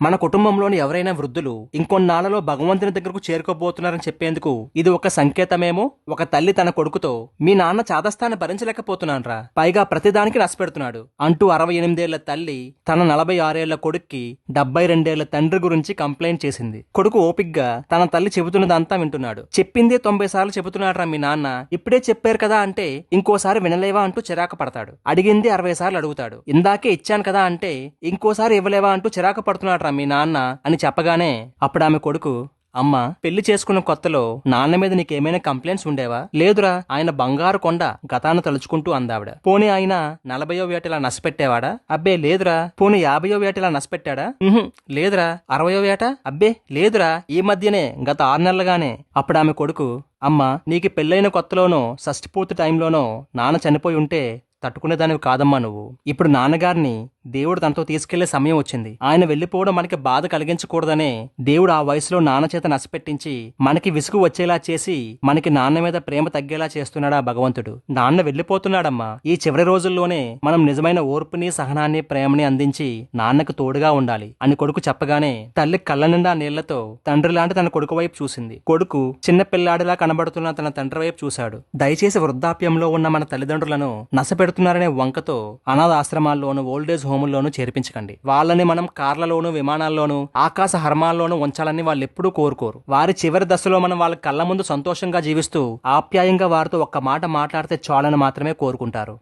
మన కుటుంబంలోని ఎవరైనా వృద్ధులు ఇంకొన్నాళ్లలో భగవంతుని దగ్గరకు చేరుకోబోతున్నారని చెప్పేందుకు ఇది ఒక సంకేతమేమో. ఒక తల్లి తన కొడుకుతో, మీ నాన్న చాదస్తాన్ని భరించలేకపోతున్నాన్రా, పైగా ప్రతిదానికి నష్టపెడుతున్నాడు అంటూ 68 ఏళ్ల తల్లి తన 46 ఏళ్ల కొడుక్కి 72 ఏళ్ల తండ్రి గురించి కంప్లైంట్ చేసింది. కొడుకు ఓపిగ్గా తన తల్లి చెబుతున్నదంతా వింటున్నాడు. చెప్పిందే 90 సార్లు చెబుతున్నాడ్రా మీ నాన్న, ఇప్పుడే చెప్పారు కదా అంటే ఇంకోసారి వినలేవా అంటూ చిరాకు పడతాడు. అడిగింది 60 సార్లు అడుగుతాడు. ఇందాకే ఇచ్చాను కదా అంటే ఇంకోసారి ఇవ్వలేవా అంటూ చిరాకు పడుతున్నాడు మీ నాన్న అని చెప్పగానే అప్పుడు ఆమె కొడుకు, అమ్మా, పెళ్లి చేసుకున్న కొత్తలో నాన్న మీద నీకేమైనా కంప్లైంట్స్ ఉండేవా? లేదురా, ఆయన బంగారు కొండ గతాన్ని తలుచుకుంటూ అందావిడ. పోనీ ఆయన 40వ ఏటలా నష్టపెట్టేవాడా? అబ్బే లేదురా. పోనీ 50వ ఏటలా నష్టపెట్టాడా? లేదురా. 60వ ఏట? అబ్బే లేదురా, ఈ మధ్యనే గత 6 నెలలుగానే. అప్పుడు ఆమె కొడుకు, అమ్మా, నీకు పెళ్ళైన కొత్తలోనో షష్టిపూర్తి టైంలోనో నాన్న చనిపోయి ఉంటే తట్టుకునేదానివి కాదమ్మా నువ్వు. ఇప్పుడు నాన్నగారిని దేవుడు తనతో తీసుకెళ్లే సమయం వచ్చింది. ఆయన వెళ్లిపోవడం మనకి బాధ కలిగించకూడదనే దేవుడు ఆ వయసులో నాన్న చేత నష్టపెట్టించి మనకి విసుగు వచ్చేలా చేసి మనకి నాన్న మీద ప్రేమ తగ్గేలా చేస్తున్నాడా భగవంతుడు. నాన్న వెళ్లిపోతున్నాడమ్మా. ఈ చివరి రోజుల్లోనే మనం నిజమైన ఓర్పుని, సహనాన్ని, ప్రేమని అందించి నాన్నకు తోడుగా ఉండాలి అని కొడుకు చెప్పగానే తల్లి కళ్ళ నిండా నీళ్లతో తండ్రి లాంటి తన కొడుకు వైపు చూసింది. కొడుకు చిన్న పిల్లాడిలా కనబడుతున్న తన తండ్రి వైపు చూశాడు. దయచేసి వృద్ధాప్యంలో ఉన్న మన తల్లిదండ్రులను నష్టపెడుతున్నారనే వంకతో అనాథ ఆశ్రమాల్లోనూ, ఓల్డేజ్ హోముల్లోనూ చేర్పించకండి. వాళ్ళని మనం కార్లలోనూ, విమానాల్లోనూ, ఆకాశ హర్మాల్లోనూ ఉంచాలని వాళ్ళు ఎప్పుడూ కోరుకోరు. వారి చివరి దశలో మనం వాళ్ళ కళ్ళ ముందు సంతోషంగా జీవిస్తూ ఆప్యాయంగా వారితో ఒక్క మాట మాట్లాడితే చాలని మాత్రమే కోరుకుంటారు.